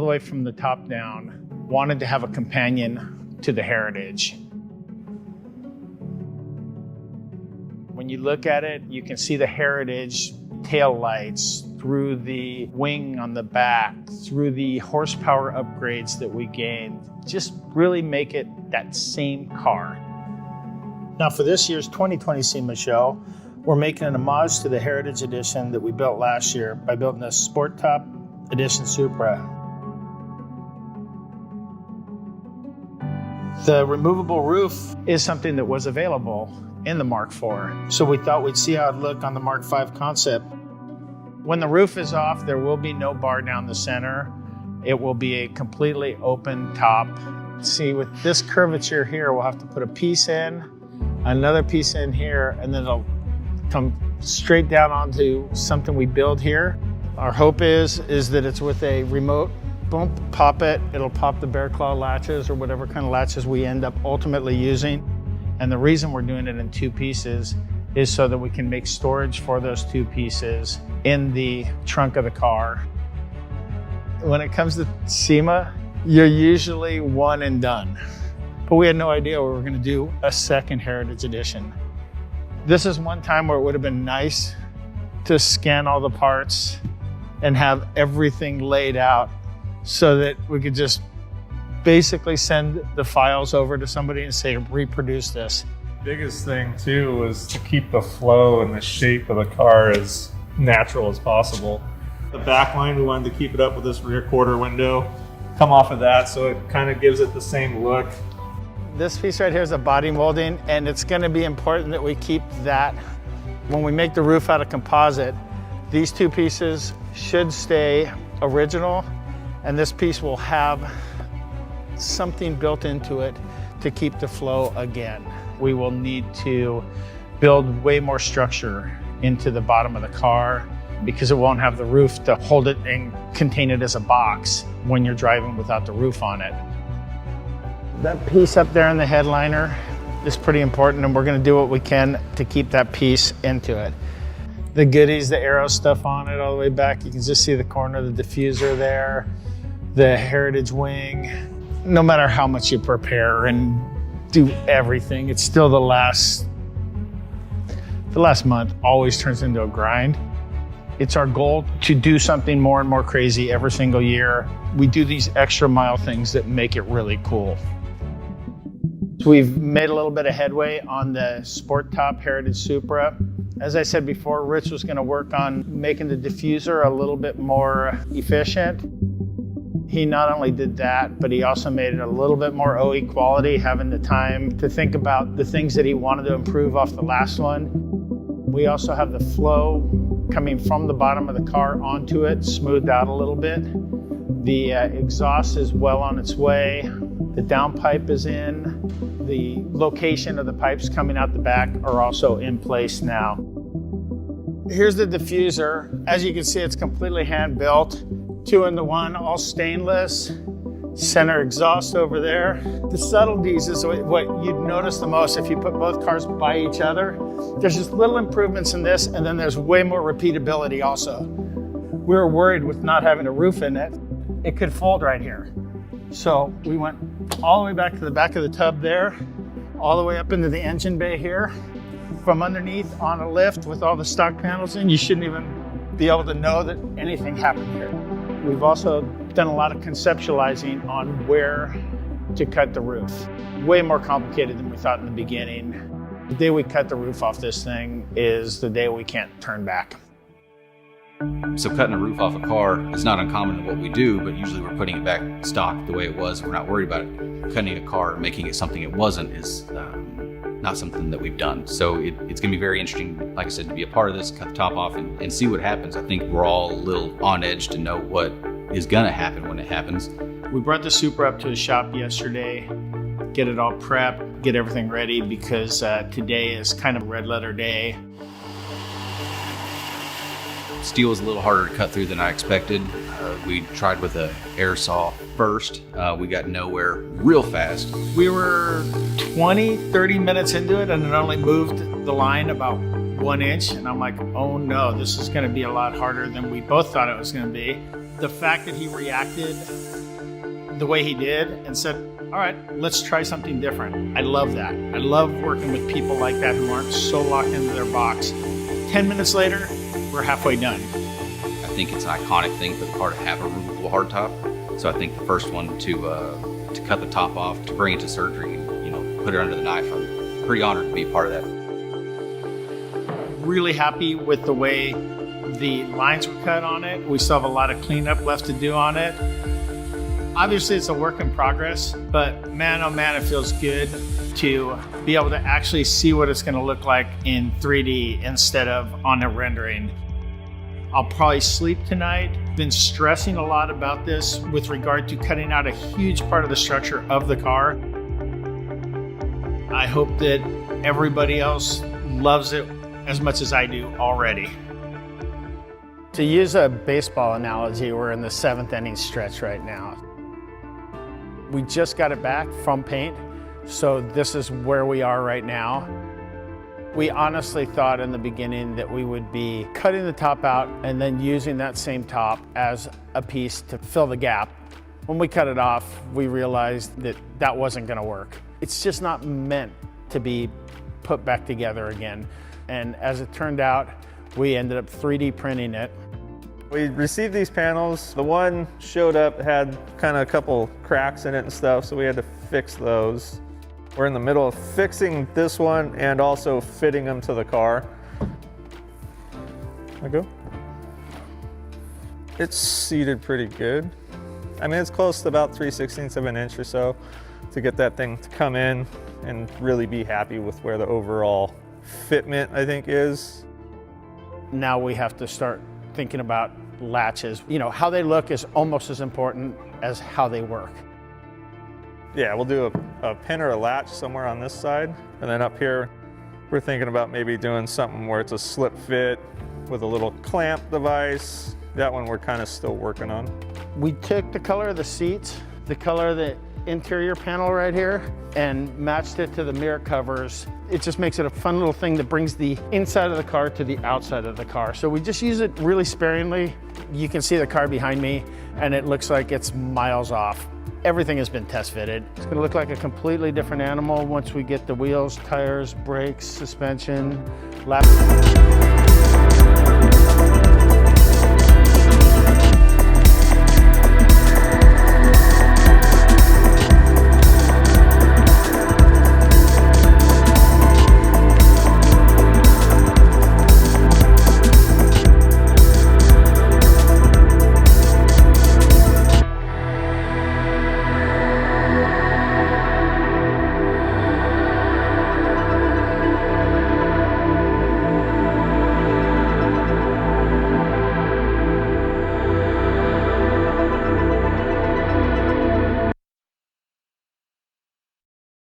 all the way from the top down, wanted to have a companion to the Heritage. When you look at it, you can see the Heritage taillights through the wing on the back, through the horsepower upgrades that we gained. Just really make it that same car. Now for this year's 2020 SEMA Show, we're making an homage to the Heritage Edition that we built last year by building a Sport Top Edition Supra. The removable roof is something that was available in the Mark IV, so we thought we'd see how it'd look on the Mark V concept. When the roof is off, there will be no bar down the center. It will be a completely open top. See, with this curvature here, we'll have to put a piece in, another piece in here, and then it'll come straight down onto something we build here. Our hope is that it's with a remote, boom, pop it, it'll pop the bear claw latches or whatever kind of latches we end up ultimately using. And the reason we're doing it in two pieces is so that we can make storage for those two pieces in the trunk of the car. When it comes to SEMA, you're usually one and done. But we had no idea we were going to do a second Heritage Edition. This is one time where it would have been nice to scan all the parts and have everything laid out so that we could just basically send the files over to somebody and say, reproduce this. Biggest thing too was to keep the flow and the shape of the car as natural as possible. The back line, we wanted to keep it up with this rear quarter window, come off of that so it kind of gives it the same look. This piece right here is a body molding, and it's going to be important that we keep that. When we make the roof out of composite, these two pieces should stay original, and this piece will have something built into it to keep the flow again. We will need to build way more structure into the bottom of the car because it won't have the roof to hold it and contain it as a box when you're driving without the roof on it. That piece up there in the headliner is pretty important, and we're going to do what we can to keep that piece into it. The goodies, the aero stuff on it all the way back, you can just see the corner of the diffuser there, the Heritage wing. No matter how much you prepare and do everything, it's still the last month always turns into a grind. It's our goal to do something more and more crazy every single year. We do these extra mile things that make it really cool. We've made a little bit of headway on the Sport Top Heritage Supra. As I said before, Rich was going to work on making the diffuser a little bit more efficient. He not only did that, but he also made it a little bit more OE quality, having the time to think about the things that he wanted to improve off the last one. We also have the flow coming from the bottom of the car onto it, smoothed out a little bit. The exhaust is well on its way. The downpipe is in. The location of the pipes coming out the back are also in place now. Here's the diffuser. As you can see, it's completely hand-built. 2-in-1, all stainless. Center exhaust over there. The subtleties is what you'd notice the most if you put both cars by each other. There's just little improvements in this, and then there's way more repeatability also. We were worried with not having a roof in it, it could fold right here. So we went all the way back to the back of the tub there, all the way up into the engine bay here. From underneath on a lift with all the stock panels in, you shouldn't even be able to know that anything happened here. We've also done a lot of conceptualizing on where to cut the roof. Way more complicated than we thought in the beginning. The day we cut the roof off this thing is the day we can't turn back. So cutting a roof off a car is not uncommon in what we do, but usually we're putting it back stock the way it was. We're not worried about it. Cutting a car and making it something it wasn't is not something that we've done. So it's gonna be very interesting, like I said, to be a part of this, cut the top off and see what happens. I think we're all a little on edge to know what is gonna happen when it happens. We brought the Supra up to the shop yesterday, get it all prepped, get everything ready because today is kind of red letter day. Steel was a little harder to cut through than I expected. We tried with a air saw first. We got nowhere real fast. We were 20, 30 minutes into it and it only moved the line about 1 inch, and I'm like, oh no, this is going to be a lot harder than we both thought it was going to be. The fact that he reacted the way he did and said, all right, let's try something different. I love that. I love working with people like that who aren't so locked into their box. 10 minutes later, we're halfway done. I think it's an iconic thing for the car to have a removable hardtop. So I think the first one to cut the top off, to bring it to surgery, and, put it under the knife, I'm pretty honored to be a part of that. Really happy with the way the lines were cut on it. We still have a lot of cleanup left to do on it. Obviously, it's a work in progress, but man, oh man, it feels good to be able to actually see what it's going to look like in 3D instead of on a rendering. I'll probably sleep tonight. Been stressing a lot about this with regard to cutting out a huge part of the structure of the car. I hope that everybody else loves it as much as I do already. To use a baseball analogy, we're in the 7th inning stretch right now. We just got it back from paint, so this is where we are right now. We honestly thought in the beginning that we would be cutting the top out and then using that same top as a piece to fill the gap. When we cut it off, we realized that that wasn't going to work. It's just not meant to be put back together again. And as it turned out, we ended up 3D printing it. We received these panels. The one showed up, had kind of a couple cracks in it and stuff, so we had to fix those. We're in the middle of fixing this one and also fitting them to the car. Go. It's seated pretty good. I mean, it's close to about 3/16 of an inch or so to get that thing to come in and really be happy with where the overall fitment, I think, is. Now we have to start thinking about latches. How they look is almost as important as how they work. Yeah, we'll do a pin or a latch somewhere on this side. And then up here, we're thinking about maybe doing something where it's a slip fit with a little clamp device. That one we're kind of still working on. We took the color of the seats, the color of the interior panel right here, and matched it to the mirror covers. It just makes it a fun little thing that brings the inside of the car to the outside of the car. So we just use it really sparingly. You can see the car behind me, and it looks like it's miles off. Everything has been test fitted. It's gonna look like a completely different animal once we get the wheels, tires, brakes, suspension, lap.